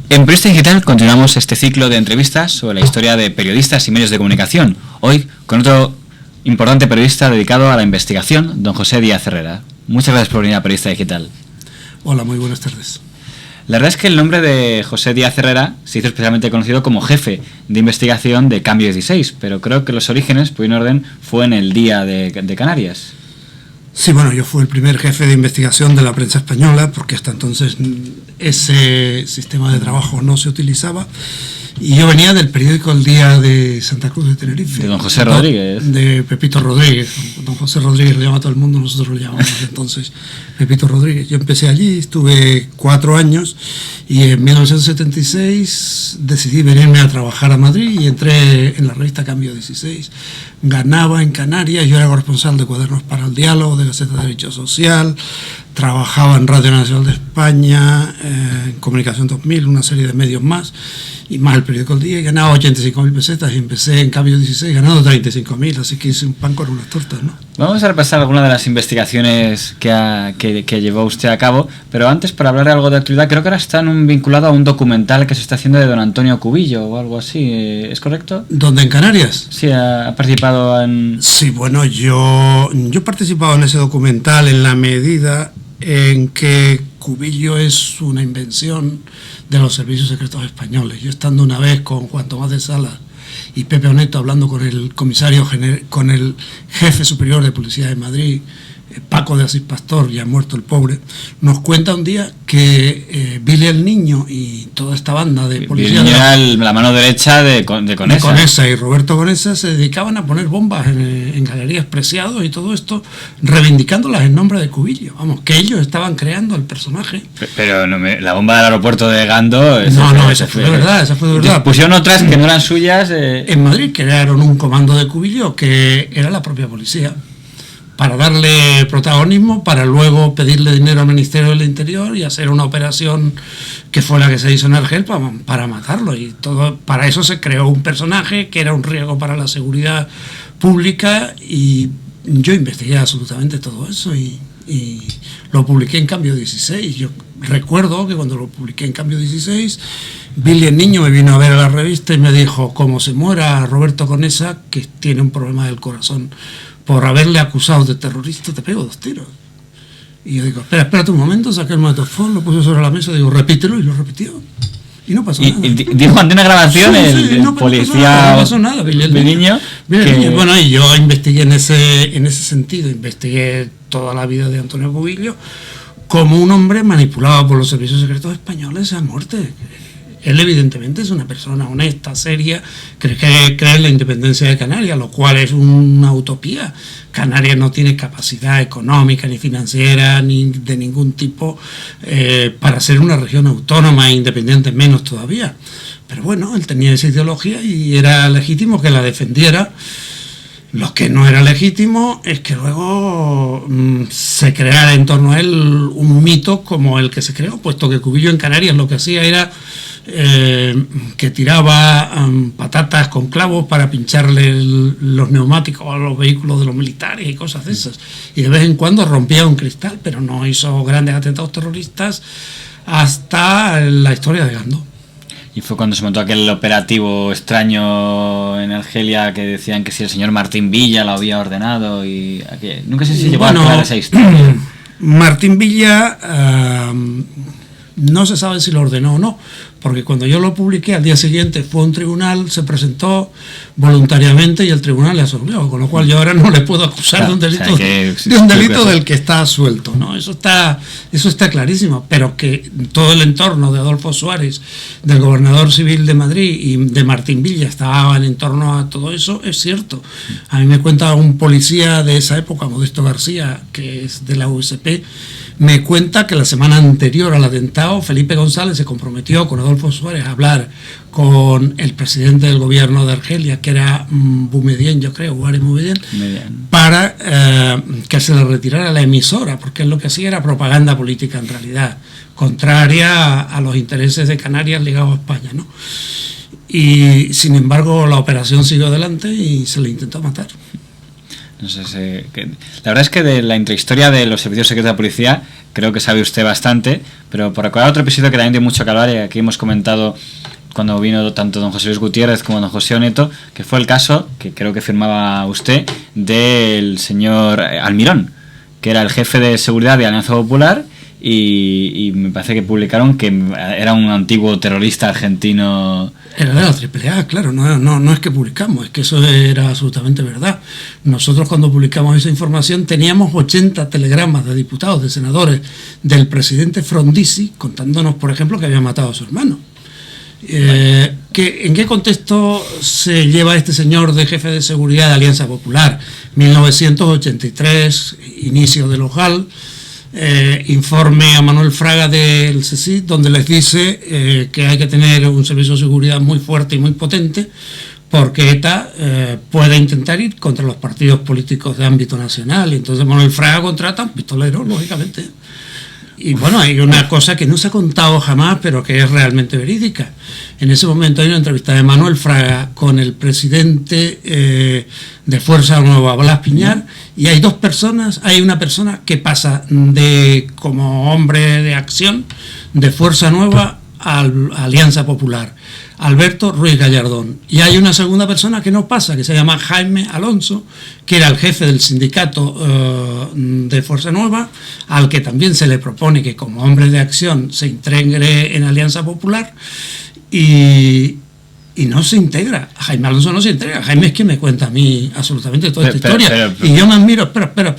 En Periodista Digital continuamos este ciclo de entrevistas sobre la historia de periodistas y medios de comunicación. Hoy con otro importante periodista dedicado a la investigación, don José Díaz Herrera. Muchas gracias por venir a Periodista Digital. Hola, muy buenas tardes. La verdad es que el nombre de José Díaz Herrera se hizo especialmente conocido como jefe de investigación de Cambio 16, pero creo que los orígenes, por un orden, fue en el Día de Canarias. Sí, bueno, yo fui el primer jefe de investigación de la prensa española, porque hasta entonces ese sistema de trabajo no se utilizaba. Y yo venía del periódico El Día de Santa Cruz de Tenerife. De don José Rodríguez. De Pepito Rodríguez. Don José Rodríguez lo llama todo el mundo, nosotros lo llamamos entonces Pepito Rodríguez. Yo empecé allí, estuve 4 años y en 1976 decidí venirme a trabajar a Madrid y entré en la revista Cambio 16. Ganaba en Canarias, yo era corresponsal de Cuadernos para el Diálogo, de Gaceta de Derecho Social, trabajaba en Radio Nacional de España, en Comunicación 2000, una serie de medios más, y más el periódico El Día, y ganaba 85.000 pesetas y empecé en Cambio 16 ganando 35.000, así que hice un pan con unas tortas, ¿no? Vamos a repasar algunas de las investigaciones que llevó usted a cabo, pero antes, para hablar de algo de actualidad, creo que ahora están vinculado a un documental que se está haciendo de don Antonio Cubillo o algo así, ¿es correcto? ¿Dónde, en Canarias? Sí, ha participado en... Sí, bueno, yo he participado en ese documental en la medida en que Cubillo es una invención de los servicios secretos españoles. Yo estando una vez con Juan Tomás de Salas y Pepe Oneto hablando con el con el jefe superior de policía de Madrid, Paco de Asís Pastor, ya muerto el pobre, nos cuenta un día que Billy el Niño y toda esta banda de policía... Billy era la mano derecha de Conesa. De Conesa y Roberto Conesa se dedicaban a poner bombas en galerías Preciados y todo esto, reivindicándolas en nombre de Cubillo. Vamos, que ellos estaban creando el personaje. Pero no la bomba del aeropuerto de Gando... Esa fue de verdad, esa fue de verdad. Pusieron otras que no eran suyas... En Madrid crearon un comando de Cubillo que era la propia policía, para darle protagonismo, para luego pedirle dinero al Ministerio del Interior y hacer una operación que fue la que se hizo en Argel para matarlo. Y todo para eso se creó un personaje que era un riesgo para la seguridad pública, y yo investigué absolutamente todo eso y lo publiqué en Cambio 16. Yo recuerdo que cuando lo publiqué en Cambio 16, Billy el Niño me vino a ver a la revista y me dijo: como se muera Roberto Conesa, que tiene un problema del corazón, por haberle acusado de terrorista, te pego 2 tiros. Y yo digo, espérate un momento, saqué el magnetofón, lo puse sobre la mesa, digo, repítelo, y lo repitió. Y no pasó nada. Y dijo ante una grabación el policía... No pasó nada, Billy el Niño. Bueno, y yo investigué en ese sentido, investigué toda la vida de Antonio Cubillo como un hombre manipulado por los servicios secretos españoles a muerte. Él evidentemente es una persona honesta, seria, que cree en la independencia de Canarias, lo cual es una utopía. Canarias no tiene capacidad económica ni financiera ni de ningún tipo para ser una región autónoma e independiente, menos todavía. Pero bueno, él tenía esa ideología y era legítimo que la defendiera. Lo que no era legítimo es que luego se creara en torno a él un mito como el que se creó, puesto que Cubillo en Canarias lo que hacía era que tiraba patatas con clavos para pincharle los neumáticos a los vehículos de los militares y cosas de esas. Y de vez en cuando rompía un cristal, pero no hizo grandes atentados terroristas hasta la historia de Gando. Y fue cuando se montó aquel operativo extraño en Argelia que decían que si el señor Martín Villa lo había ordenado y nunca sé si llegó a aclarar esa historia. Martín Villa no se sabe si lo ordenó o no, porque cuando yo lo publiqué al día siguiente fue a un tribunal, se presentó voluntariamente y el tribunal le absolvió, con lo cual yo ahora no le puedo acusar de un delito, del que está suelto, ¿no? Eso está clarísimo, pero que todo el entorno de Adolfo Suárez, del gobernador civil de Madrid y de Martín Villa estaban en torno a todo eso, es cierto. A mí me cuenta un policía de esa época, Modesto García, que es de la USP, me cuenta que la semana anterior al atentado Felipe González se comprometió con Adolfo Suárez a hablar con el presidente del gobierno de Argelia, que era Boumediene, yo creo, Ouari Boumediene, para que se le retirara la emisora, porque él lo que hacía era propaganda política en realidad, contraria a los intereses de Canarias ligados a España, ¿no? Y sin embargo la operación siguió adelante y se le intentó matar. No sé la verdad es que de la intrahistoria de los servicios secretos de la policía creo que sabe usted bastante, pero por recordar otro episodio que también tiene mucho que hablar, y aquí hemos comentado cuando vino tanto don José Luis Gutiérrez como don José Oneto, que fue el caso, que creo que firmaba usted, del señor Almirón, que era el jefe de seguridad de Alianza Popular, y me parece que publicaron que era un antiguo terrorista argentino. Era de la AAA, claro, no es que publicamos, es que eso era absolutamente verdad. Nosotros cuando publicamos esa información teníamos 80 telegramas de diputados, de senadores, del presidente Frondizi, contándonos, por ejemplo, que había matado a su hermano. ¿En qué contexto se lleva este señor de jefe de seguridad de Alianza Popular? 1983, inicio del OJAL, informe a Manuel Fraga del CSIC, donde les dice que hay que tener un servicio de seguridad muy fuerte y muy potente, porque ETA puede intentar ir contra los partidos políticos de ámbito nacional. Entonces Manuel Fraga contrata a un pistolero, lógicamente. Y bueno, hay una cosa que no se ha contado jamás, pero que es realmente verídica. En ese momento hay una entrevista de Manuel Fraga con el presidente de Fuerza Nueva, Blas Piñar, y hay dos personas. Hay una persona que pasa como hombre de acción de Fuerza Nueva a Alianza Popular, Alberto Ruiz Gallardón, y hay una segunda persona que no pasa, que se llama Jaime Alonso, que era el jefe del sindicato de Fuerza Nueva, al que también se le propone que como hombre de acción se integre en Alianza Popular, y no se integra. Jaime Alonso no se integra. Jaime es quien me cuenta a mí absolutamente toda esta historia. Y yo me admiro, espera,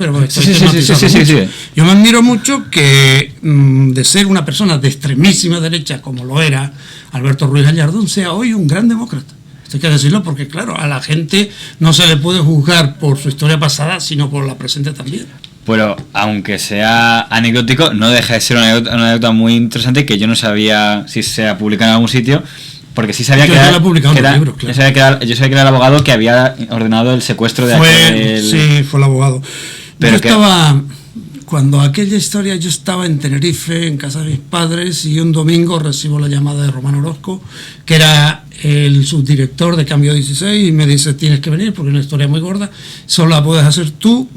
yo me admiro mucho que de ser una persona de extremísima derecha, como lo era Alberto Ruiz Gallardón, sea hoy un gran demócrata. Esto hay que decirlo porque, claro, a la gente no se le puede juzgar por su historia pasada, sino por la presente también. Pero aunque sea anecdótico, no deja de ser una anécdota muy interesante que yo no sabía si se ha publicado en algún sitio. Porque sí sabía yo que sabía que era el abogado que había ordenado el secuestro de aquel. Sí, fue el abogado. Pero cuando aquella historia, yo estaba en Tenerife, en casa de mis padres, y un domingo recibo la llamada de Román Orozco, que era el subdirector de Cambio 16, y me dice: tienes que venir porque es una historia muy gorda, solo la puedes hacer tú,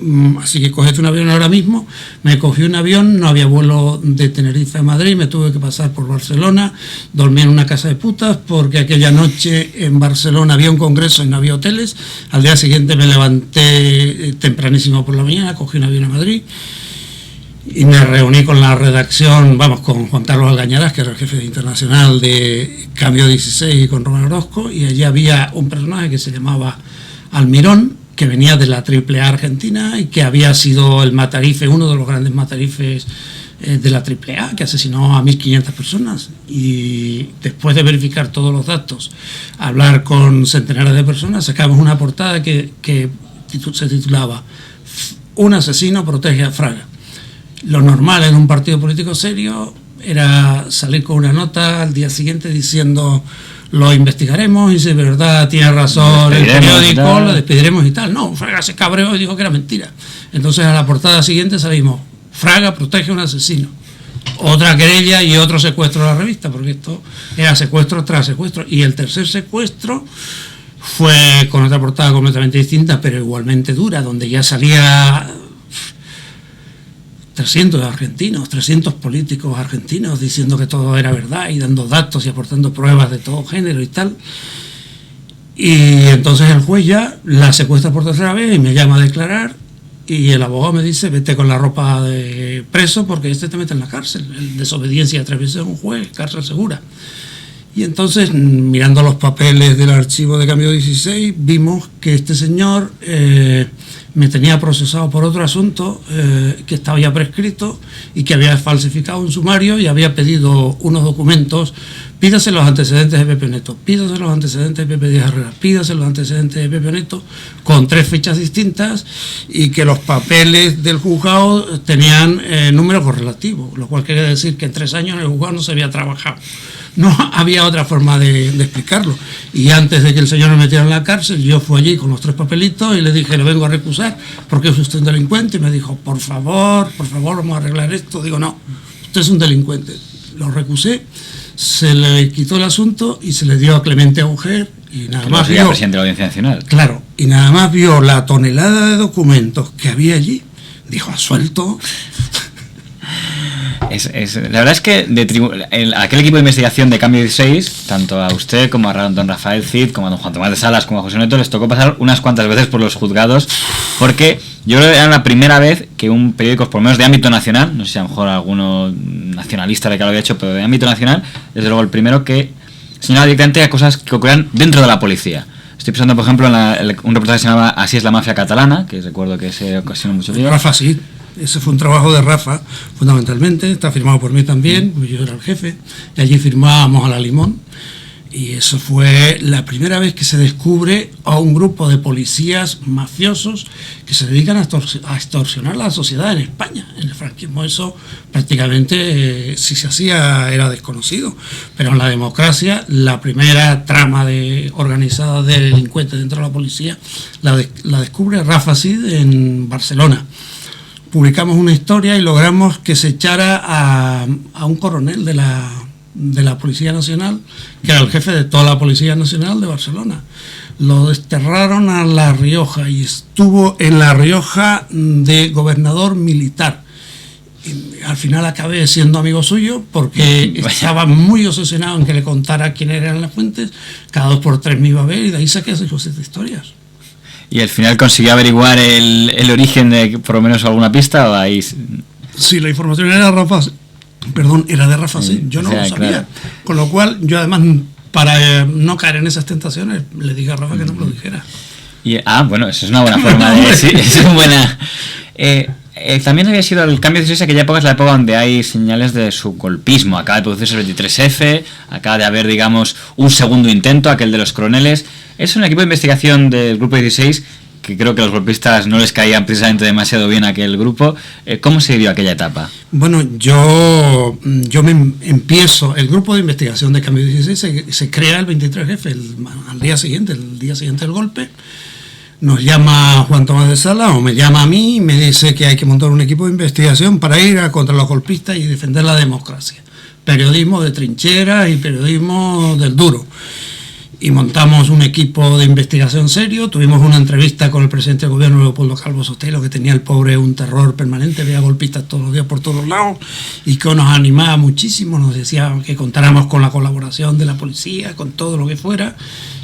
así que cógete un avión ahora mismo. Me cogí un avión, no había vuelo de Tenerife a Madrid, me tuve que pasar por Barcelona, dormí en una casa de putas, porque aquella noche en Barcelona había un congreso y no había hoteles. Al día siguiente me levanté tempranísimo por la mañana, cogí un avión a Madrid, y me reuní con la redacción, con Juan Carlos Algañarás, que era el jefe internacional de Cambio 16, y con Román Orozco, y allí había un personaje que se llamaba Almirón, que venía de la AAA argentina y que había sido el matarife, uno de los grandes matarifes de la AAA, que asesinó a 1.500 personas. Y después de verificar todos los datos, hablar con centenares de personas, sacamos una portada que se titulaba "Un asesino protege a Fraga". Lo normal en un partido político serio era salir con una nota al día siguiente diciendo: lo investigaremos y si de verdad tiene razón el periódico, lo despediremos y tal. No, Fraga se cabreó y dijo que era mentira. Entonces a la portada siguiente salimos: Fraga protege a un asesino. Otra querella y otro secuestro de la revista, porque esto era secuestro tras secuestro. Y el tercer secuestro fue con otra portada completamente distinta, pero igualmente dura, donde ya salía 300 argentinos, 300 políticos argentinos diciendo que todo era verdad y dando datos y aportando pruebas de todo género y tal. Y entonces el juez ya la secuestra por tercera vez y me llama a declarar, y el abogado me dice: vete con la ropa de preso porque te mete en la cárcel. Desobediencia a 3 veces a un juez, cárcel segura. Y entonces, mirando los papeles del archivo de Cambio 16, vimos que este señor me tenía procesado por otro asunto que estaba ya prescrito y que había falsificado un sumario y había pedido unos documentos. Pídase los antecedentes de Pepe Neto, pídase los antecedentes de Pepe Díaz Herrera, pídase los antecedentes de Pepe Neto, con 3 fechas distintas, y que los papeles del juzgado tenían números correlativos, lo cual quiere decir que en 3 años en el juzgado no se había trabajado. No había otra forma de explicarlo. Y antes de que el señor me metiera en la cárcel, yo fui allí con los 3 papelitos y le dije: lo vengo a recusar porque es usted un delincuente. Y me dijo: por favor, vamos a arreglar esto. Digo: no, usted es un delincuente. Lo recusé, se le quitó el asunto y se le dio a Clemente Auger, Y nada más vio, presidente de la Audiencia Nacional. Claro, y nada más vio la tonelada de documentos que había allí, dijo, asuelto. La verdad es que aquel equipo de investigación de Cambio 16, tanto a usted como a don Rafael Cid, como a don Juan Tomás de Salas, como a José Neto, les tocó pasar unas cuantas veces por los juzgados, porque yo creo que era la primera vez que un periódico, por lo menos de ámbito nacional, no sé si a lo mejor alguno nacionalista de que lo había hecho, pero de ámbito nacional, desde luego el primero que señalaba directamente a cosas que ocurrían dentro de la policía. Estoy pensando, por ejemplo, en un reportaje que se llamaba Así es la mafia catalana, que recuerdo que se ocasionó mucho lío. Rafa, sí. Ese fue un trabajo de Rafa, fundamentalmente. Está firmado por mí también, yo era el jefe. Y allí firmábamos a la Limón. Y eso fue la primera vez que se descubre a un grupo de policías mafiosos que se dedican a extorsionar la sociedad en España. En el franquismo eso prácticamente, si se hacía, era desconocido. Pero en la democracia, la primera trama organizada de delincuentes dentro de la policía la descubre Rafa Cid en Barcelona. Publicamos una historia y logramos que se echara a un coronel de la Policía Nacional, que era el jefe de toda la Policía Nacional de Barcelona. Lo desterraron a La Rioja y estuvo en La Rioja de gobernador militar. Y al final acabé siendo amigo suyo porque estaba muy obsesionado en que le contara quién eran las fuentes. Cada 2 por 3 me iba a ver y de ahí saqué 6 o 7 historias. ¿Y al final consiguió averiguar el origen de por lo menos alguna pista o ahí? Sí, la información era de Rafa, sí. Yo no lo sabía. Claro. Con lo cual, yo además, para no caer en esas tentaciones, le dije a Rafa que no me lo dijera. Bueno, eso es una buena forma de... sí, es buena... también había sido el Cambio 16, aquella época es la época donde hay señales de subgolpismo. Acaba de producirse el 23F, acaba de haber, digamos, un segundo intento, aquel de los coroneles. Es un equipo de investigación del Grupo 16 que creo que a los golpistas no les caían precisamente demasiado bien aquel grupo. ¿Cómo se vivió aquella etapa? Bueno, yo me empiezo, el Grupo de Investigación de Cambio 16 se crea el 23F, el día siguiente del golpe. Nos llama Juan Tomás de Salas, o me llama a mí, y me dice que hay que montar un equipo de investigación para ir contra los golpistas y defender la democracia. Periodismo de trinchera y periodismo del duro. Y montamos un equipo de investigación serio. Tuvimos una entrevista con el presidente del gobierno, Leopoldo Calvo Sotelo, que tenía el pobre un terror permanente, veía golpistas todos los días por todos lados, y que nos animaba muchísimo, nos decía que contáramos con la colaboración de la policía, con todo lo que fuera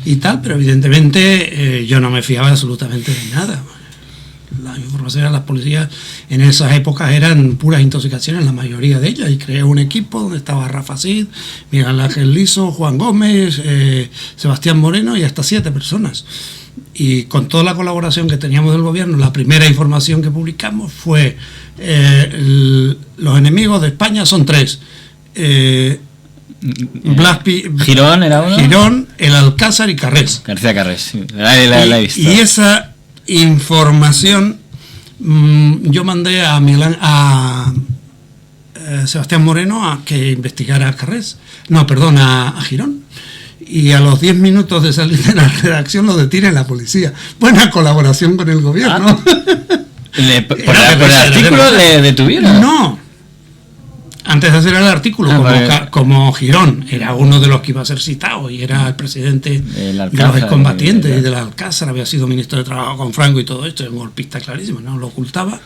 y tal, pero evidentemente yo no me fiaba absolutamente de nada. Las informaciones de las policías en esas épocas eran puras intoxicaciones, la mayoría de ellas, y creé un equipo donde estaba Rafa Cid, Miguel Ángel Liso, Juan Gómez, Sebastián Moreno y hasta 7 personas. Y con toda la colaboración que teníamos del gobierno, la primera información que publicamos fue los enemigos de España son 3. Girón era uno. Girón, el Alcázar y Carrés. García Carrés, sí. La he visto. Y esa información yo mandé a Sebastián Moreno a que investigara a Carrés. A Girón. Y a los 10 minutos de salir de la redacción lo detiene la policía. Buena colaboración con el gobierno. ¿Por el artículo le detuvieron? No. Antes de hacer el artículo, como Girón era uno de los que iba a ser citado y era el presidente de los excombatientes y del Alcázar, había sido ministro de Trabajo con Franco y todo esto, era un golpista clarísimo, no lo ocultaba,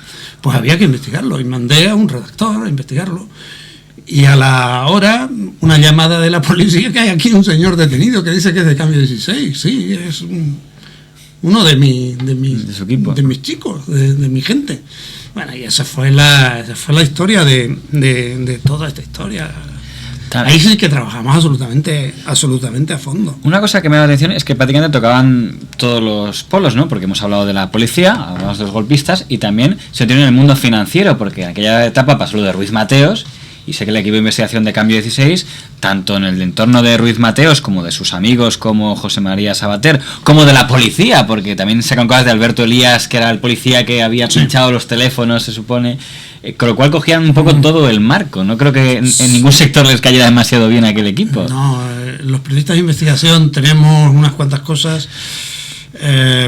pues había que investigarlo. Y mandé a un redactor a investigarlo. Y a la hora, una llamada de la policía, que hay aquí un señor detenido que dice que es de Cambio 16. Sí, es uno de mis chicos, de mi gente. Bueno, y esa fue la historia de toda esta historia. Ahí sí que trabajamos absolutamente a fondo. Una cosa que me da la atención es que prácticamente tocaban todos los polos, ¿no? Porque hemos hablado de la policía, hablamos de los golpistas y también se tiene en el mundo financiero, porque en aquella etapa pasó lo de Ruiz Mateos. Y sé que el equipo de investigación de Cambio 16, tanto en el entorno de Ruiz Mateos como de sus amigos como José María Sabater, como de la policía, porque también sacan cosas de Alberto Elías, que era el policía que había pinchado los teléfonos, se supone, con lo cual cogían un poco todo el marco. No creo que en ningún sector les cayera demasiado bien aquel equipo. No, los periodistas de investigación tenemos unas cuantas cosas.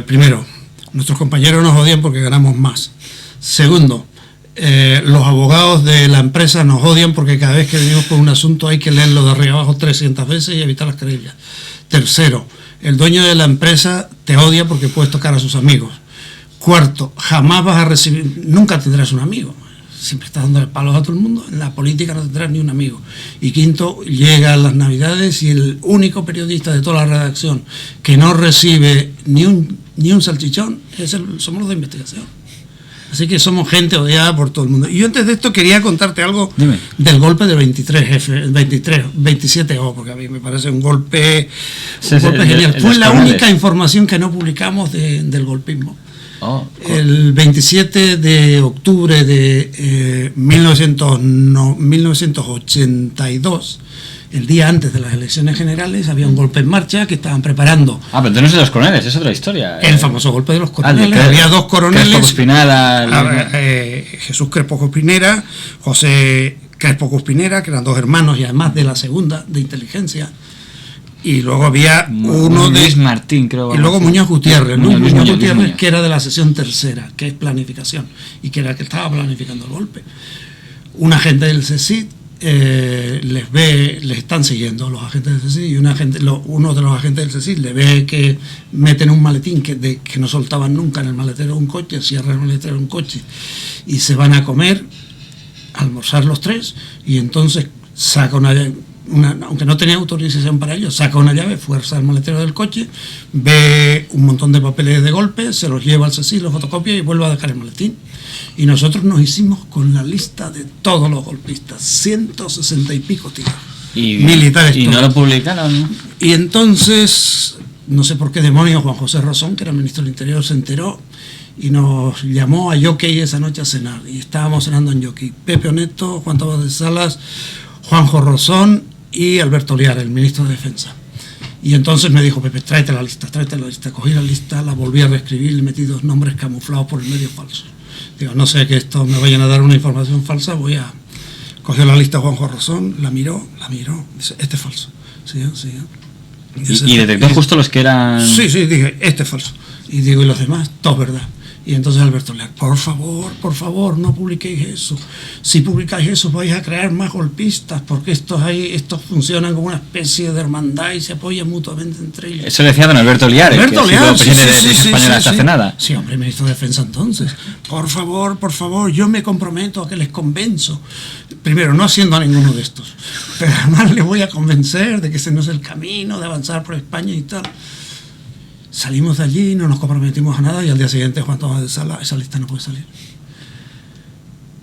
Primero, nuestros compañeros nos odian porque ganamos más. Segundo, los abogados de la empresa nos odian porque cada vez que venimos con un asunto hay que leerlo de arriba abajo 300 veces y evitar las querellas. Tercero, el dueño de la empresa te odia porque puedes tocar a sus amigos. Cuarto, jamás vas a recibir, nunca tendrás un amigo. Siempre estás dándole palos a todo el mundo. En la política no tendrás ni un amigo. Y quinto, llegan las Navidades y el único periodista de toda la redacción que no recibe ni un salchichón somos los de investigación. Así que somos gente odiada por todo el mundo. Y yo antes de esto quería contarte algo del golpe del 27O, porque a mí me parece un golpe genial. Fue la única información que no publicamos del golpismo. El 27 de octubre de 1982, el día antes de las elecciones generales, había un golpe en marcha que estaban preparando. Pero entonces no es de los coroneles, es otra historia. El famoso golpe de los coroneles. Había dos coroneles. Crespo Cuspinera, Jesús Crespo Cuspinera, José Crespo Cuspinera, que eran dos hermanos y además de la segunda de inteligencia. Y luego había uno de Luis Martín, creo. Y luego Muñoz Gutiérrez, Luis Gutiérrez, que era de la sesión tercera, que es planificación, y que era el que estaba planificando el golpe. Un agente del CSIC les están siguiendo los agentes del CSIC, y uno de los agentes del CSIC le ve que meten un maletín que no soltaban nunca en el maletero de un coche, cierran el maletero de un coche, y se van a comer, a almorzar los tres, y entonces saca aunque no tenía autorización para ello, saca una llave, fuerza el maletero del coche, ve un montón de papeles de golpe, se los lleva al CSIC, los fotocopia y vuelve a dejar el maletín. Y nosotros nos hicimos con la lista de todos los golpistas, 160 y pico tíos militares. Y no lo publicaron, ¿no? Y entonces, no sé por qué demonios, Juan José Rosón, que era ministro del Interior, se enteró y nos llamó a Jockey esa noche a cenar. Y estábamos cenando en Jockey. Pepe Oneto, Juan Tomás de Salas, Juanjo Rosón y Alberto Liar, el ministro de Defensa. Y entonces me dijo: Pepe, tráete la lista. Cogí la lista, la volví a reescribir, le metí 2 nombres camuflados por el medio falsos. Digo, no sé que esto me vayan a dar una información falsa, cogió la lista Juanjo Rosón, la miró, dice: este es falso. Sí. ¿Y detectó justo los que eran...? Sí, dije, este es falso. Y digo, ¿y los demás? Todo es verdad. Y entonces Alberto Leal: por favor, no publiquéis eso. Si publicáis eso vais a crear más golpistas, porque estos funcionan como una especie de hermandad y se apoyan mutuamente entre ellos. Eso decía don Alberto Liar, que ha sido presidente de España hasta hace nada. Sí, hombre, ministro de Defensa entonces. Por favor, yo me comprometo a que les convenzo. Primero, no haciendo a ninguno de estos, pero además les voy a convencer de que ese no es el camino de avanzar por España y tal. Salimos de allí, no nos comprometimos a nada, y al día siguiente Juan Tomás de Salas: esa lista no puede salir.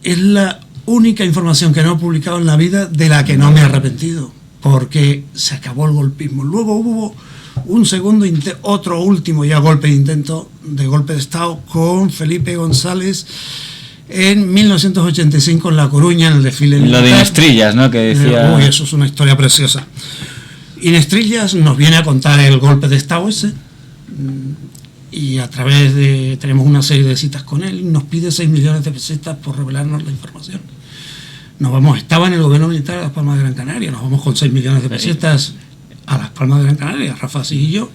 Es la única información que no he publicado en la vida de la que no me he arrepentido, porque se acabó el golpismo. Luego hubo un segundo, otro último ya golpe de golpe de Estado con Felipe González en 1985 en La Coruña, en el desfile militar. Lo de Inestrillas, ¿no? Que decía... Uy, eso es una historia preciosa. Inestrillas nos viene a contar el golpe de Estado ese, y a través de... tenemos una serie de citas con él, nos pide 6 millones de pesetas por revelarnos la información. Estaba en el gobierno militar de Las Palmas de Gran Canaria, nos vamos con 6 millones de pesetas a Las Palmas de Gran Canaria, Rafa Asís y yo,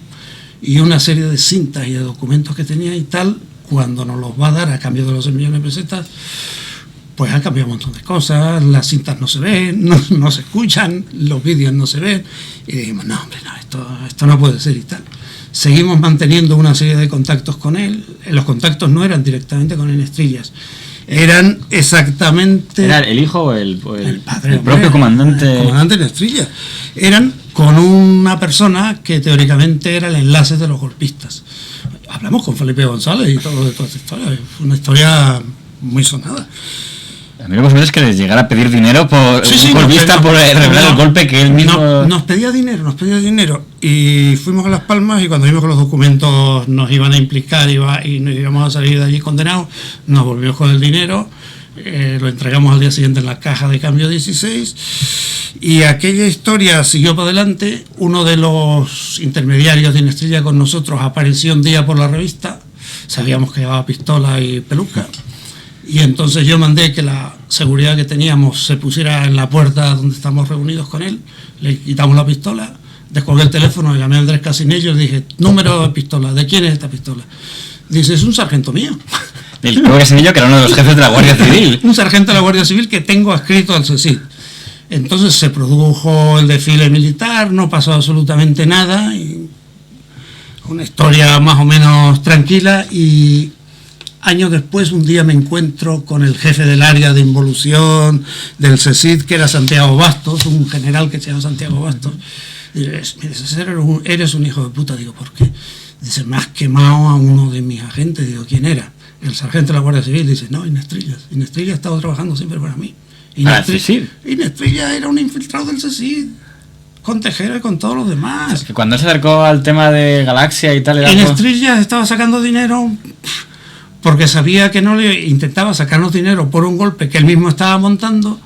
y una serie de cintas y de documentos que tenía y tal. Cuando nos los va a dar a cambio de los 6 millones de pesetas, pues han cambiado un montón de cosas, las cintas no se ven, no se escuchan, los vídeos no se ven, y dijimos, no, esto no puede ser y tal. Seguimos manteniendo una serie de contactos con él. Los contactos no eran directamente con Inestrillas, eran exactamente... ¿Era el hijo o el padre, el propio comandante? El comandante Inestrillas. Eran con una persona que teóricamente era el enlace de los golpistas. Hablamos con Felipe González y todo de toda esta historia. Fue una historia muy sonada. A mí lo que me es que les llegara a pedir dinero por un golpista por revelar el golpe que él mismo... Nos pedía dinero. Y fuimos a Las Palmas, y cuando vimos que los documentos nos iban a implicar y nos íbamos a salir de allí condenados, nos volvimos con el dinero, lo entregamos al día siguiente en la caja de cambio 16, y aquella historia siguió para adelante. Uno de los intermediarios de Inestrilla con nosotros apareció un día por la revista, sabíamos que llevaba pistola y peluca, y entonces yo mandé que la seguridad que teníamos se pusiera en la puerta donde estamos reunidos con él, le quitamos la pistola, descolgué el teléfono, llamé a Andrés Casinello y dije: número de pistola, ¿de quién es esta pistola? Dice: es un sargento mío. El Casinello, que era uno de los jefes de la Guardia Civil. Un sargento de la Guardia Civil que tengo adscrito al CSIC. Entonces se produjo el desfile militar, no pasó absolutamente nada, y una historia más o menos tranquila. Y años después, un día me encuentro con el jefe del área de involución del CSIC, que era Santiago Bastos, un general que se llama Santiago Bastos. Y me dice, eres un hijo de puta. Digo, ¿por qué? Dice, me has quemado a uno de mis agentes. Digo, ¿quién era? El sargento de la Guardia Civil. Dice, no, Inestrillas. Inestrillas ha estado trabajando siempre para mí. Inestrillas era un infiltrado del CSIC, con Tejero y con todos los demás. Es que cuando se acercó al tema de Galaxia y tal... Inestrillas estaba sacando dinero porque sabía que no le intentaba sacarnos dinero por un golpe que él mismo estaba montando,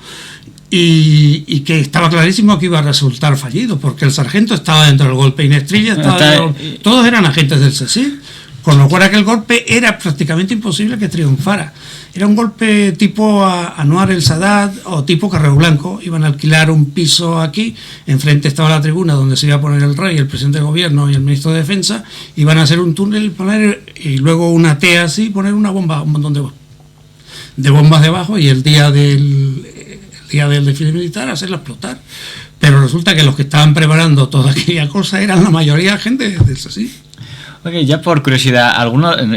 y que estaba clarísimo que iba a resultar fallido, porque el sargento estaba dentro del golpe, Inestrillas estaba todos eran agentes del CSIC, con lo cual aquel golpe era prácticamente imposible que triunfara. Era un golpe tipo Anwar el Sadat o tipo Carrero Blanco. Iban a alquilar un piso aquí, enfrente estaba la tribuna donde se iba a poner el rey, el presidente del gobierno y el ministro de defensa. Iban a hacer un túnel, poner y luego una T así, poner una bomba, un montón de bombas debajo, y el día del desfile militar hacerla explotar. Pero resulta que los que estaban preparando toda aquella cosa eran la mayoría gente del CSIC. Ok, ya por curiosidad,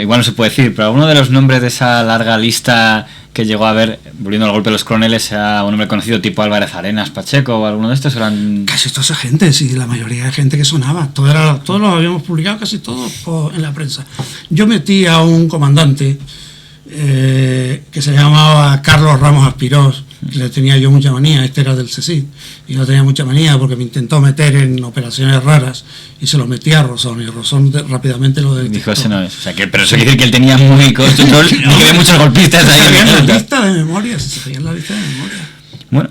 igual no se puede decir, pero alguno de los nombres de esa larga lista que llegó a ver, volviendo al golpe de los coroneles, sea un nombre conocido tipo Álvarez Arenas, Pacheco o alguno de estos, eran... Casi toda esa gente, sí, la mayoría de gente que sonaba, todos los habíamos publicado, casi todos en la prensa. Yo metí a un comandante que se llamaba Carlos Ramos Aspirós, que le tenía yo mucha manía. Este era del CSIC y yo tenía mucha manía porque me intentó meter en operaciones raras y se lo metí a Rosón, y Rosón rápidamente lo detectó. Dijo, ese no es. O sea, pero eso quiere decir que él tenía muy control y que había muchos golpistas ahí. Se sabían la lista de memoria, Bueno,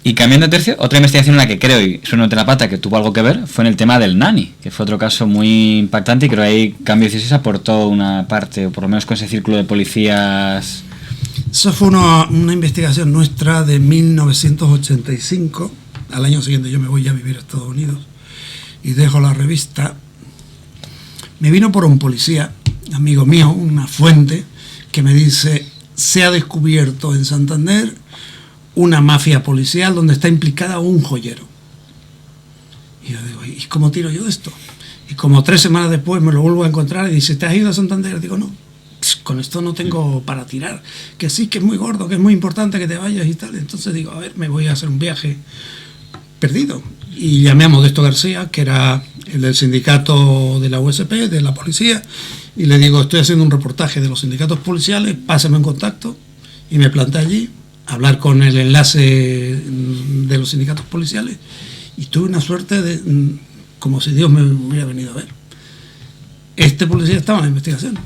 y cambiando de tercio, otra investigación en la que creo, y suena de la pata, que tuvo algo que ver, fue en el tema del Nani, que fue otro caso muy impactante, y creo que ahí Cambio 16 aportó una parte, o por lo menos con ese círculo de policías. Eso fue una investigación nuestra de 1985. Al año siguiente yo me voy a vivir a Estados Unidos y dejo la revista. Me vino por un policía, amigo mío, una fuente, que me dice, se ha descubierto en Santander una mafia policial donde está implicada un joyero. Y yo digo, ¿y cómo tiro yo de esto? Y como 3 semanas después me lo vuelvo a encontrar y dice, ¿te has ido a Santander? Digo, no, con esto no tengo para tirar, que sí, que es muy gordo, que es muy importante que te vayas y tal. Entonces digo, a ver, me voy a hacer un viaje perdido. Y llamé a Modesto García, que era el del sindicato de la USP, de la policía, y le digo, estoy haciendo un reportaje de los sindicatos policiales, pásame en contacto. Y me planté allí a hablar con el enlace de los sindicatos policiales, y tuve una suerte de como si Dios me hubiera venido a ver. Este policía estaba en la investigación.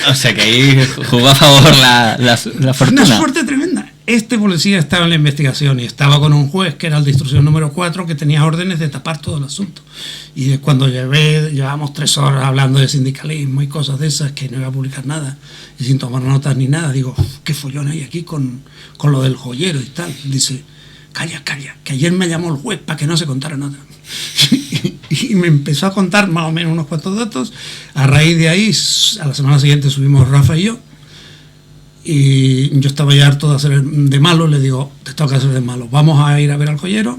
O sea que ahí jugó a favor la fortuna. Una suerte tremenda. Este policía estaba en la investigación y estaba con un juez que era el de instrucción número 4, que tenía órdenes de tapar todo el asunto. Y cuando llevábamos 3 horas hablando de sindicalismo y cosas de esas, que no iba a publicar nada y sin tomar notas ni nada, digo, qué follón hay aquí con lo del joyero y tal. Dice, calla, que ayer me llamó el juez para que no se contara nada. Y me empezó a contar más o menos unos cuantos datos. A raíz de ahí, a la semana siguiente subimos Rafa y yo, y yo estaba ya harto de hacer de malo. Le digo, te tengo que hacer de malo, vamos a ir a ver al joyero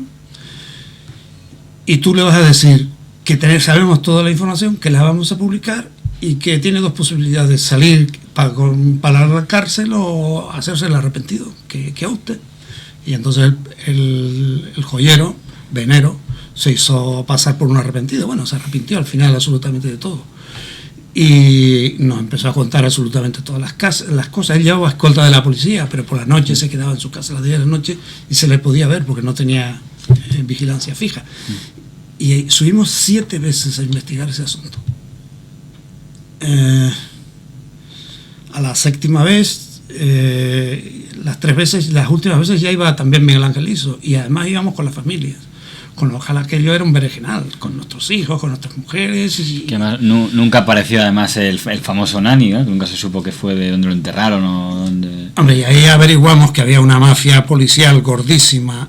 y tú le vas a decir que sabemos toda la información, que la vamos a publicar y que tiene 2 posibilidades: salir para la cárcel o hacerse el arrepentido, que a usted. Y entonces el joyero, Venero, se hizo pasar por un arrepentido. Bueno, se arrepintió al final absolutamente de todo. Y nos empezó a contar absolutamente todas las cosas. Él llevaba escolta de la policía, pero por la noche se quedaba en su casa a las 10 de la noche y se le podía ver porque no tenía vigilancia fija. Y subimos 7 veces a investigar ese asunto. A la 7ª vez, las últimas veces ya iba también Miguel Ángel Liso, y además íbamos con las familias. Ojalá que yo era un berenjenal, con nuestros hijos, con nuestras mujeres. Que además, nunca apareció además el famoso Nani, ¿no? Nunca se supo que fue de dónde lo enterraron o dónde... Hombre, y ahí averiguamos que había una mafia policial gordísima,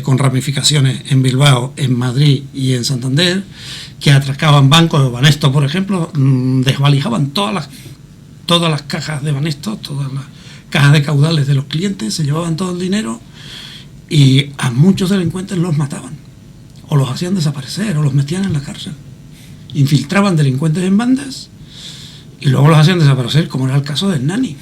con ramificaciones en Bilbao, en Madrid y en Santander, que atracaban bancos de Banesto, por ejemplo, desvalijaban todas las cajas de Banesto, todas las cajas de caudales de los clientes, se llevaban todo el dinero y a muchos delincuentes los mataban, o los hacían desaparecer, o los metían en la cárcel. infiltraban delincuentes en bandas y luego los hacían desaparecer, como era el caso del Nani.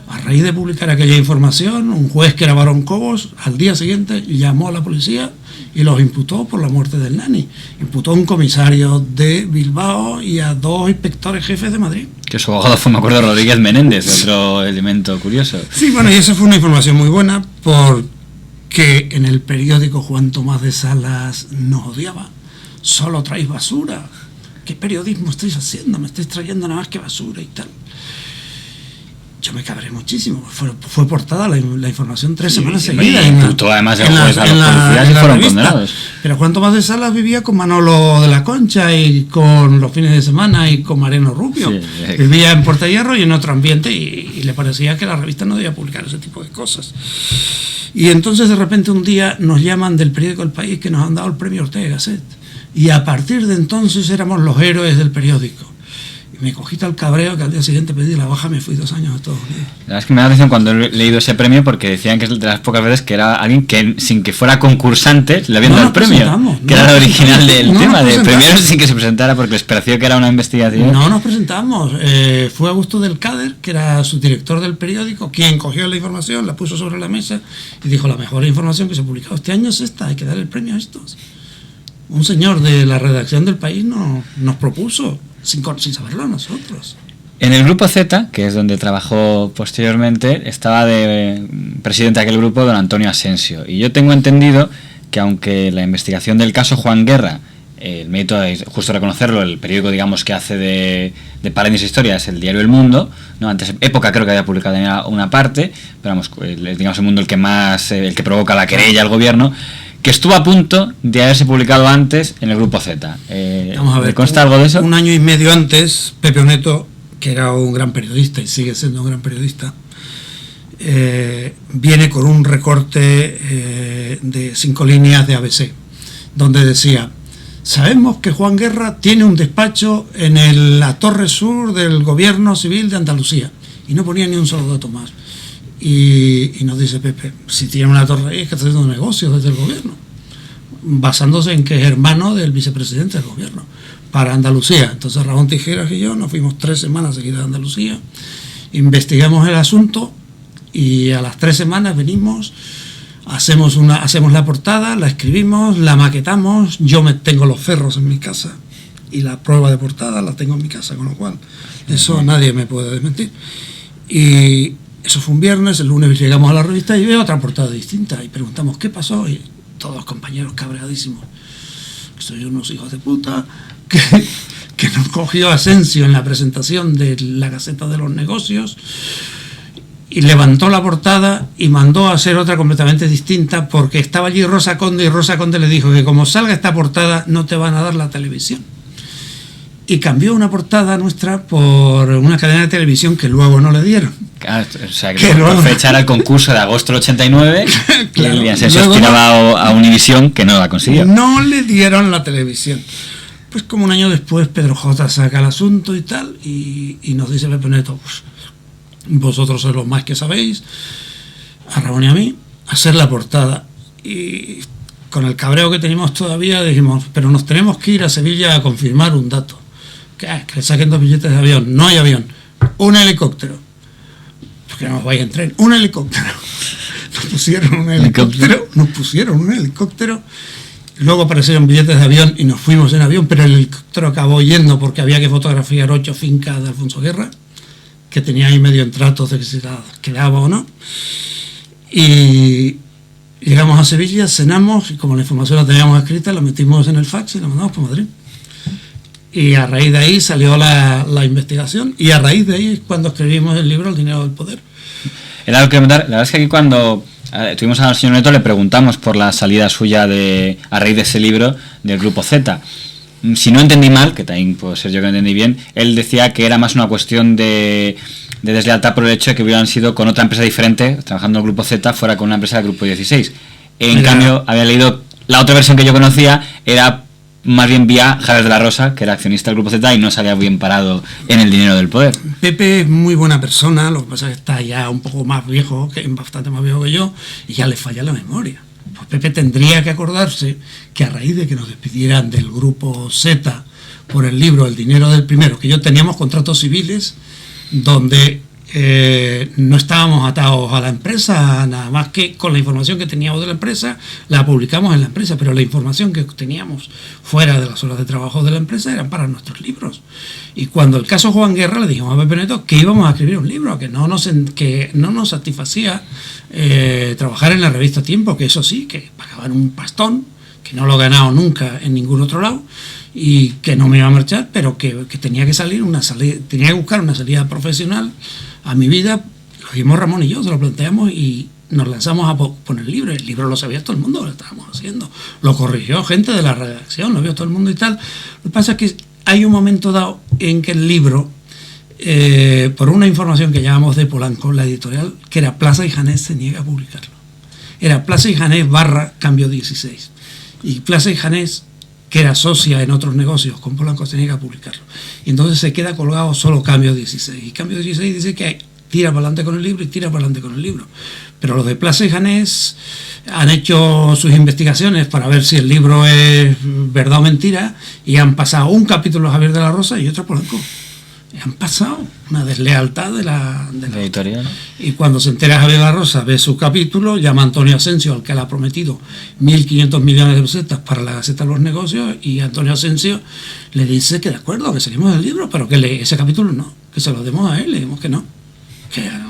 A raíz de publicar aquella información, un juez que era Barón Cobos, al día siguiente llamó a la policía y los imputó por la muerte del Nani. Imputó a un comisario de Bilbao y a 2 inspectores jefes de Madrid. Que su abogado fue, me acuerdo, Rodríguez Menéndez, otro elemento curioso. Sí, bueno, y esa fue una información muy buena porque en el periódico Juan Tomás de Salas nos odiaba. Solo traéis basura. ¿Qué periodismo estáis haciendo? Me estáis trayendo nada más que basura y tal. Yo me cabré muchísimo. Fue portada la información 3 semanas seguidas. Además el juez a los policías y fueron condenados. Pero Juan Tomás de Salas vivía con Manolo de la Concha y con Los Fines de Semana y con Mariano Rubio. Sí. Vivía en Puerta Hierro y en otro ambiente y le parecía que la revista no debía publicar ese tipo de cosas. Y entonces de repente un día nos llaman del periódico El País que nos han dado el premio Ortega Gasset. Y a partir de entonces éramos los héroes del periódico. Me cogí tal cabreo que al día siguiente pedí la baja, me fui 2 años a Estados Unidos. La verdad es que me da atención cuando he leído ese premio porque decían que es de las pocas veces que era alguien que sin que fuera concursante le habían dado el premio. Que era el original del tema, de premiar sin que se presentara porque les pareció que era una investigación. No nos presentamos. Fue Augusto del Cader, que era subdirector del periódico, quien cogió la información, la puso sobre la mesa y dijo: la mejor información que se ha publicado este año es esta, hay que dar el premio a estos. Un señor de la redacción del País nos propuso, sin saberlo nosotros. En el Grupo Z, que es donde trabajó posteriormente, estaba de presidente de aquel grupo don Antonio Asensio. Y yo tengo entendido que aunque la investigación del caso Juan Guerra, el mérito es justo reconocerlo, el periódico digamos que hace de paréntesis historia es el diario El Mundo, ¿no? Antes Época creo que había publicado una parte, pero vamos, digamos El Mundo el que provoca la querella al gobierno, que estuvo a punto de haberse publicado antes en el Grupo Z. Vamos a ver, ¿consta algo de eso? Un año y medio antes, Pepe Oneto, que era un gran periodista y sigue siendo un gran periodista, viene con un recorte de 5 líneas de ABC, donde decía: sabemos que Juan Guerra tiene un despacho en la Torre Sur del Gobierno Civil de Andalucía, y no ponía ni un solo dato más. Y nos dice Pepe: si tiene una torre ahí es que está haciendo negocios desde el gobierno, basándose en que es hermano del vicepresidente del gobierno para Andalucía. Entonces Ramón Tijeras y yo nos fuimos 3 semanas seguidas a Andalucía, investigamos el asunto y a las 3 semanas venimos, hacemos la portada, la escribimos, la maquetamos. Yo tengo los ferros en mi casa y la prueba de portada la tengo en mi casa, con lo cual eso nadie me puede desmentir. Y eso fue un viernes. El lunes llegamos a la revista y veo otra portada distinta y preguntamos qué pasó, y todos los compañeros cabreadísimos: soy unos hijos de puta, que nos cogió Asensio en la presentación de la Gaceta de los Negocios y levantó la portada y mandó a hacer otra completamente distinta, porque estaba allí Rosa Conde y Rosa Conde le dijo que como salga esta portada no te van a dar la televisión. Y cambió una portada nuestra por una cadena de televisión que luego no le dieron. Claro, o sea, que por fecha era el concurso de agosto del 89, claro, y Asensio aspiraba a Univisión, que no la consiguió. No le dieron la televisión. Pues como un año después Pedro J. saca el asunto y tal, y nos dice Pepe Neto: pues, vosotros sois los más que sabéis, a Ramón y a mí, hacer la portada. Y con el cabreo que teníamos todavía dijimos: pero nos tenemos que ir a Sevilla a confirmar un dato. Que le saquen 2 billetes de avión. No hay avión. Un helicóptero. Porque no nos vaya en tren. Un helicóptero. Nos pusieron un helicóptero. Luego aparecieron billetes de avión y nos fuimos en avión, pero el helicóptero acabó yendo porque había que fotografiar 8 fincas de Alfonso Guerra, que tenía ahí medio en tratos de que se quedaba o no. Y llegamos a Sevilla, cenamos, y como la información la teníamos escrita, la metimos en el fax y la mandamos por Madrid. Y a raíz de ahí salió la investigación, y a raíz de ahí es cuando escribimos el libro El dinero del poder. Era lo que comentar. La verdad es que aquí cuando tuvimos al señor Neto le preguntamos por la salida suya a raíz de ese libro del Grupo Z. Si no entendí mal, que también puede ser yo que no entendí bien, él decía que era más una cuestión de deslealtad por el hecho de que hubieran sido con otra empresa diferente, trabajando en el Grupo Z, fuera con una empresa del Grupo 16. En cambio, había leído la otra versión que yo conocía, era más bien vía Javier de la Rosa, que era accionista del Grupo Z y no salía bien parado en el dinero del poder. Pepe es muy buena persona, lo que pasa es que está ya un poco más viejo, bastante más viejo que yo, y ya le falla la memoria. Pues Pepe tendría que acordarse que a raíz de que nos despidieran del grupo Z por el libro El dinero del primero, que yo teníamos contratos civiles donde no estábamos atados a la empresa, nada más que con la información que teníamos de la empresa, la publicamos en la empresa, pero la información que teníamos fuera de las horas de trabajo de la empresa eran para nuestros libros. Y cuando el caso Juan Guerra, le dijimos a Pepe Neto que íbamos a escribir un libro, que no nos satisfacía trabajar en la revista Tiempo, que eso sí, que pagaban un pastón, que no lo he ganado nunca en ningún otro lado, y que no me iba a marchar, pero que tenía que tenía que buscar una salida profesional a mi vida. Lo vimos Ramón y yo, se lo planteamos y nos lanzamos a poner el libro. El libro lo sabía todo el mundo, lo estábamos haciendo. Lo corrigió gente de la redacción, lo vio todo el mundo y tal. Lo que pasa es que hay un momento dado en que el libro, por una información que llevamos de Polanco, la editorial, que era Plaza y Janés, se niega a publicarlo. Era Plaza y Janés / Cambio 16. Y Plaza y Janés, que era socia en otros negocios con Polanco, se niega a publicarlo. Y entonces se queda colgado solo Cambio 16. Y Cambio 16 dice que tira para adelante con el libro y tira para adelante con el libro. Pero los de Plaza y Janés han hecho sus investigaciones para ver si el libro es verdad o mentira y han pasado un capítulo a Javier de la Rosa y otro a Polanco. Y han pasado una deslealtad de la editorial. Y cuando se entera Javier de la Rosa, ve su capítulo, llama a Antonio Asensio, al que le ha prometido 1.500 millones de pesetas para la Gaceta de los Negocios, y Antonio Asensio le dice que de acuerdo, que seguimos el libro, pero que ese capítulo no, que se lo demos a él. Le dimos que no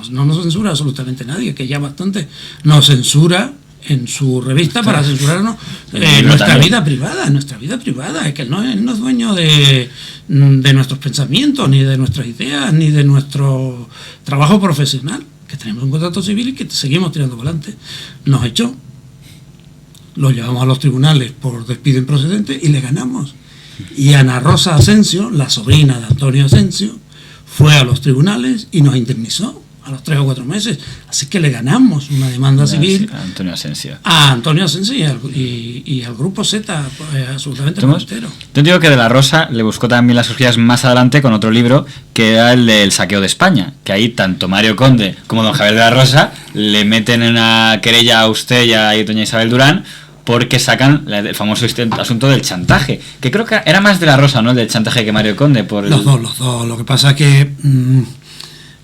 nos censura absolutamente nadie, que ya bastante nos censura en su revista para censurarnos nuestra vida privada, es que él no es dueño de nuestros pensamientos, ni de nuestras ideas, ni de nuestro trabajo profesional, que tenemos un contrato civil y que seguimos tirando para adelante. Nos echó, lo llevamos a los tribunales por despido improcedente y le ganamos. Y Ana Rosa Asensio, la sobrina de Antonio Asensio, fue a los tribunales y nos indemnizó a los 3 o 4 meses. Así que le ganamos una demanda civil a Antonio Asensio. A Antonio Asensio y al grupo Z, absolutamente entero. Yo digo que De la Rosa le buscó también las cosquillas más adelante con otro libro, que era el del saqueo de España, que ahí tanto Mario Conde como don Javier de la Rosa le meten en una querella a usted y a doña Isabel Durán, porque sacan el famoso asunto del chantaje, que creo que era más De la Rosa, ¿no?, el del chantaje, que Mario Conde. Los dos. Lo que pasa es que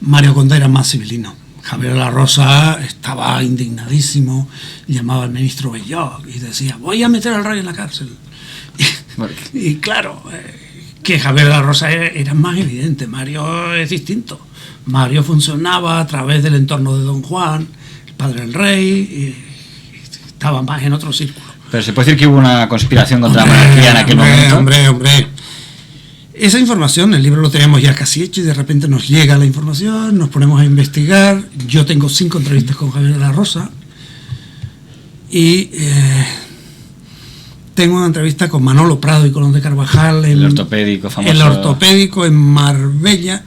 Mario Conde era más civilino. Javier de la Rosa estaba indignadísimo, llamaba al ministro Belloc y decía: voy a meter al rey en la cárcel. Y claro, que Javier de la Rosa era más evidente. Mario es distinto. Mario funcionaba a través del entorno de Don Juan, el padre del rey, y estaba más en otro círculo. Pero se puede decir que hubo una conspiración contra la monarquía en aquel momento. Hombre. Esa información, el libro lo teníamos ya casi hecho y de repente nos llega la información, nos ponemos a investigar. Yo tengo 5 entrevistas con Javier de la Rosa y tengo una entrevista con Manolo Prado y Colón de Carvajal, el ortopédico famoso. El ortopédico en Marbella.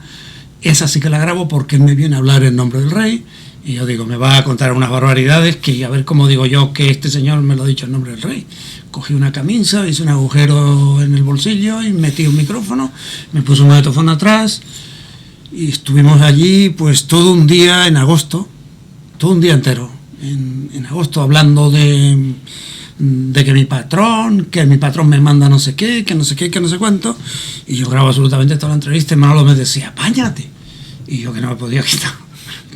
Esa sí que la grabo porque él me viene a hablar en nombre del rey. Y yo digo, me va a contar unas barbaridades que a ver cómo digo yo que este señor me lo ha dicho en nombre del rey. Cogí una camisa, hice un agujero en el bolsillo y metí un micrófono, me puse un magnetofón atrás y estuvimos allí pues todo un día en agosto, todo un día entero, en agosto, hablando de que mi patrón me manda no sé qué, que no sé qué, que no sé cuánto, y yo grabo absolutamente toda la entrevista y Manolo me decía, apáñate, y yo que no me podía quitar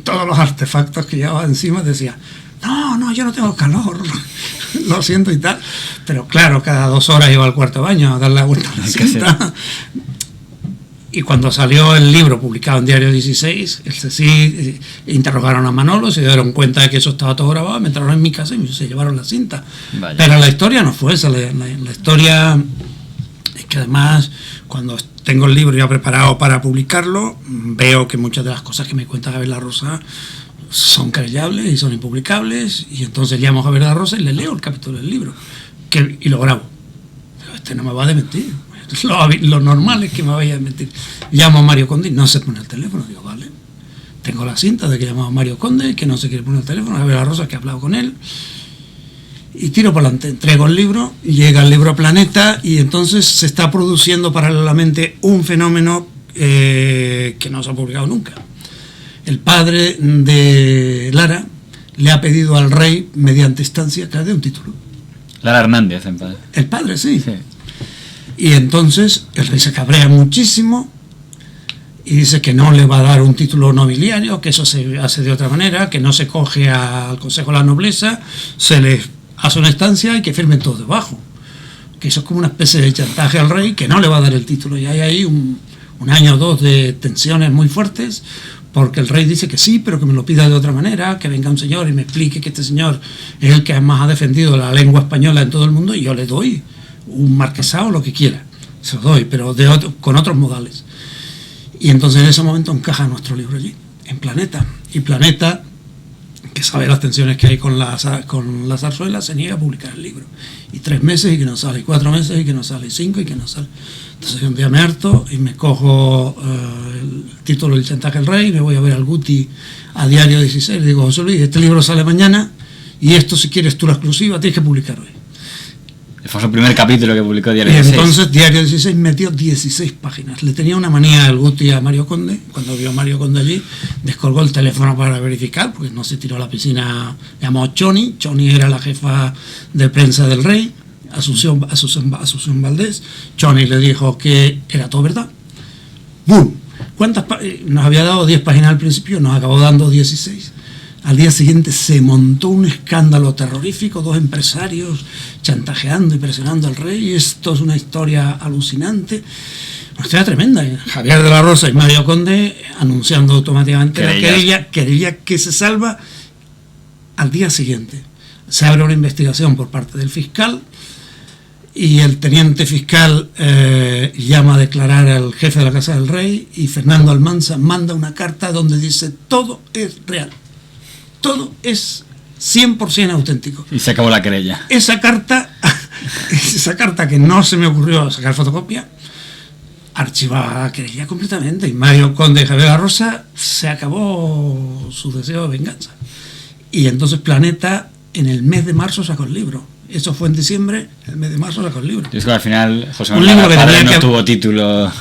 todos los artefactos que llevaba encima, decía, no, yo no tengo calor, lo siento y tal, pero claro, cada 2 horas iba al cuarto de baño a dar la vuelta a la cinta. Y cuando salió el libro publicado en Diario 16, interrogaron a Manolo, se dieron cuenta de que eso estaba todo grabado, me entraron en mi casa y se llevaron la cinta. Vaya. Pero la historia no fue esa, la historia es que además cuando tengo el libro ya preparado para publicarlo, veo que muchas de las cosas que me cuenta Javier de la Rosa son querellables y son impublicables, y entonces llamo a Javier de la Rosa y le leo el capítulo del libro y lo grabo. Pero este no me va a desmentir, lo normal es que me vaya a desmentir. Llamo a Mario Conde y no se pone el teléfono, digo, vale, tengo la cinta de que llamaba a Mario Conde, que no se quiere poner el teléfono, Javier de la Rosa, que ha hablado con él, y tiro por delante, entrego el libro, llega el libro a Planeta, y entonces se está produciendo paralelamente un fenómeno que no se ha publicado nunca. El padre de Lara le ha pedido al rey, mediante instancia, que le dé un título. Lara Hernández, en padre. El padre, sí. Y entonces el rey se cabrea muchísimo y dice que no le va a dar un título nobiliario, que eso se hace de otra manera, que no se coge al Consejo de la Nobleza, se le hace una estancia y que firmen todos debajo. Que eso es como una especie de chantaje al rey, que no le va a dar el título. Y hay ahí un año o dos de tensiones muy fuertes, porque el rey dice que sí, pero que me lo pida de otra manera, que venga un señor y me explique que este señor es el que además ha defendido la lengua española en todo el mundo, y yo le doy un marquesado, lo que quiera, se lo doy, pero con otros modales. Y entonces en ese momento encaja nuestro libro allí, en Planeta. Y Planeta, que sabe las tensiones que hay con la zarzuela, se niega a publicar el libro. Y 3 meses y que no sale, y 4 meses y que no sale, y 5 y que no sale. Entonces un día me harto y me cojo el título del chantaje al rey, y me voy a ver al Guti a Diario 16, le digo: José Luis, este libro sale mañana y esto, si quieres tú la exclusiva, tienes que publicar hoy. Fue su primer capítulo que publicó Diario 16. Y entonces Diario 16 metió 16 páginas. Le tenía una manía al Guti a Mario Conde. Cuando vio a Mario Conde allí, descolgó el teléfono para verificar, porque no se tiró a la piscina. Llamó a Choni. Choni era la jefa de prensa del rey, Asunción Valdés. Choni le dijo que era todo verdad. ¡Bum! Nos había dado 10 páginas al principio, nos acabó dando 16. Al día siguiente se montó un escándalo terrorífico, 2 empresarios chantajeando y presionando al rey. Esto es una historia alucinante, una historia tremenda. Javier de la Rosa y Mario Conde anunciando automáticamente la querella que se salva. Al día siguiente se abre una investigación por parte del fiscal, y el teniente fiscal llama a declarar al jefe de la Casa del Rey, y Fernando Almanza manda una carta donde dice: todo es real. Todo es 100% auténtico. Y se acabó la querella. Esa carta que no se me ocurrió sacar fotocopia, archivaba la querella completamente. Y Mario Conde y Javier de la Rosa, se acabó su deseo de venganza. Y entonces Planeta, en el mes de marzo, sacó el libro. Eso fue en diciembre, el mes de marzo sacó el libro. Es que al final José Manuel Padre no tuvo título.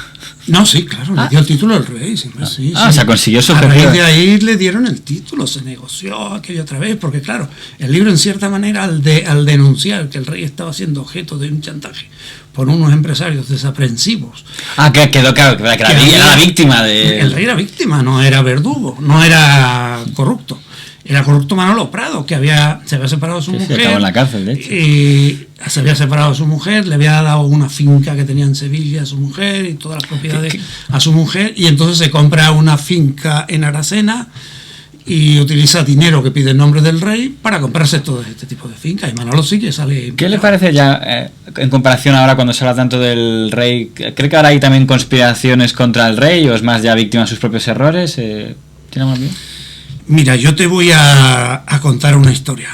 No, sí, claro, le dio el título al rey. Siempre, sí. O sea, consiguió su objetivo. A raíz de ahí le dieron el título, se negoció aquello otra vez, porque claro, el libro en cierta manera, al denunciar que el rey estaba siendo objeto de un chantaje por unos empresarios desaprensivos. Que quedó claro que era víctima de... El rey era víctima, no era verdugo, no era corrupto. Era corrupto Manolo Prado, que se había separado de su mujer. Acabó en la cárcel, de hecho. Y se había separado de su mujer, le había dado una finca que tenía en Sevilla a su mujer y todas las propiedades a su mujer, y entonces se compra una finca en Aracena y utiliza dinero que pide en nombre del rey para comprarse todo este tipo de fincas. Y Manolo sí que sale... ¿Qué le parece ya, en comparación ahora cuando se habla tanto del rey? ¿Cree que ahora hay también conspiraciones contra el rey, o es más ya víctima de sus propios errores? ¿Tiene más bien? Mira, yo te voy a contar una historia.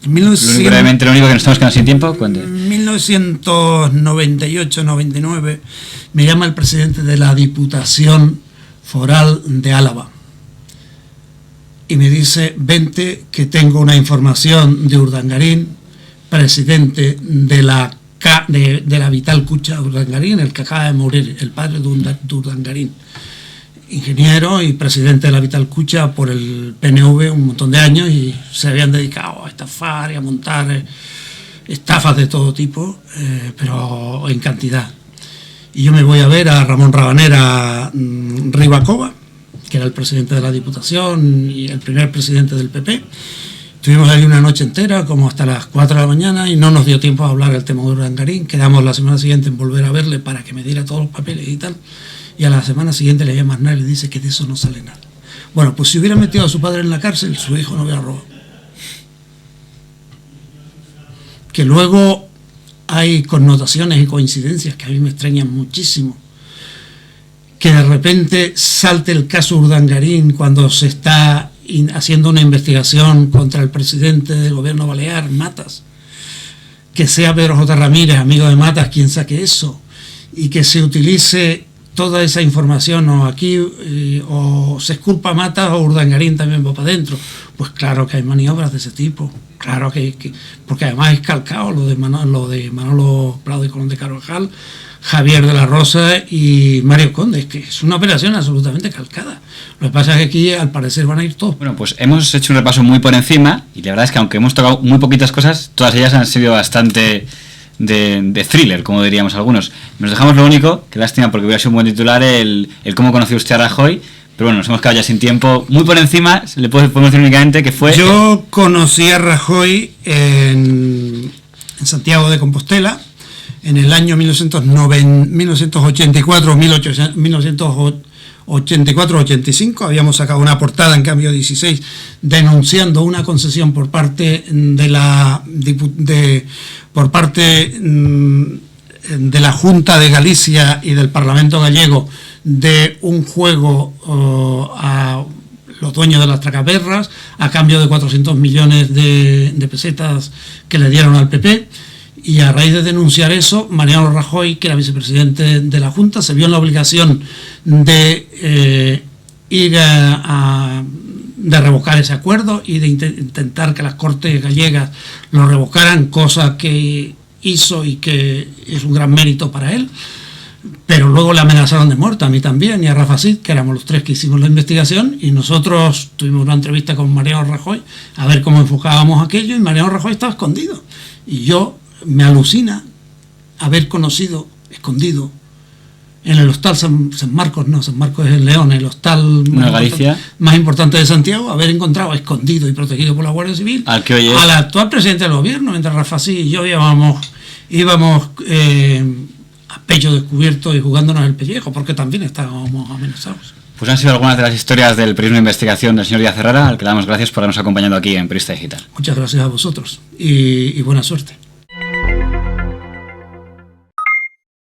Brevemente, lo único que nos estamos quedando sin tiempo, cuente. En 1998-99 me llama el presidente de la Diputación Foral de Álava y me dice: vente, que tengo una información de Urdangarín, presidente de la Vital Cucha Urdangarín, el que acaba de morir, el padre de Urdangarín, ingeniero y presidente de la Vital Cucha por el PNV un montón de años, y se habían dedicado a estafar y a montar estafas de todo tipo, pero en cantidad. Y yo me voy a ver a Ramón Rabanera Ribacova, que era el presidente de la Diputación y el primer presidente del PP. Estuvimos ahí una noche entera, como hasta las 4 de la mañana, y no nos dio tiempo a hablar del tema de Urdangarín. Quedamos la semana siguiente en volver a verle para que me diera todos los papeles y tal. Y a la semana siguiente le llama a Aznar y le dice que de eso no sale nada. Bueno, pues si hubiera metido a su padre en la cárcel, su hijo no hubiera robado. Que luego hay connotaciones y coincidencias que a mí me extrañan muchísimo. Que de repente salte el caso Urdangarín cuando se está haciendo una investigación contra el presidente del gobierno balear, Matas. Que sea Pedro J. Ramírez, amigo de Matas, quien saque eso. Y que se utilice toda esa información, o aquí o se exculpa a Matas, o Urdangarín también va para adentro, Pues claro que hay maniobras de ese tipo, claro que porque además es calcado lo de Manolo Prado y Colón de Carvajal, Javier de la Rosa y Mario Conde, es que es una operación absolutamente calcada. Lo que pasa es que aquí al parecer van a ir todos. Bueno, pues hemos hecho un repaso muy por encima y la verdad es que aunque hemos tocado muy poquitas cosas, todas ellas han sido bastante de thriller, como diríamos algunos. Nos dejamos lo único, que lástima porque hubiera sido un buen titular, el cómo conoció usted a Rajoy. Pero bueno, nos hemos quedado ya sin tiempo. Muy por encima, le podemos decir únicamente que fue... Yo conocí a Rajoy en Santiago de Compostela, en el año 1984-85. Habíamos sacado una portada en Cambio 16 denunciando una concesión por parte de la Junta de Galicia y del Parlamento gallego de un juego a los dueños de las tragaperras a cambio de 400 millones de pesetas que le dieron al PP, y a raíz de denunciar eso, Mariano Rajoy, que era vicepresidente de la Junta, se vio en la obligación de de revocar ese acuerdo y de intentar que las Cortes gallegas lo revocaran, cosa que hizo y que es un gran mérito para él. Pero luego le amenazaron de muerte, a mí también, y a Rafa Cid, que éramos los tres que hicimos la investigación, y nosotros tuvimos una entrevista con Mariano Rajoy a ver cómo enfocábamos aquello, y Mariano Rajoy estaba escondido. Y yo me alucina haber conocido, escondido, en el hostal San Marcos es en León, el hostal más importante de Santiago, haber encontrado escondido y protegido por la Guardia Civil al actual presidente del gobierno, mientras Rafa Cid y yo íbamos a pecho descubierto y jugándonos el pellejo, porque también estábamos amenazados. Pues han sido algunas de las historias del periodismo de investigación del señor Díaz Herrera, al que le damos gracias por habernos acompañado aquí en Periodista Digital. Muchas gracias a vosotros y buena suerte.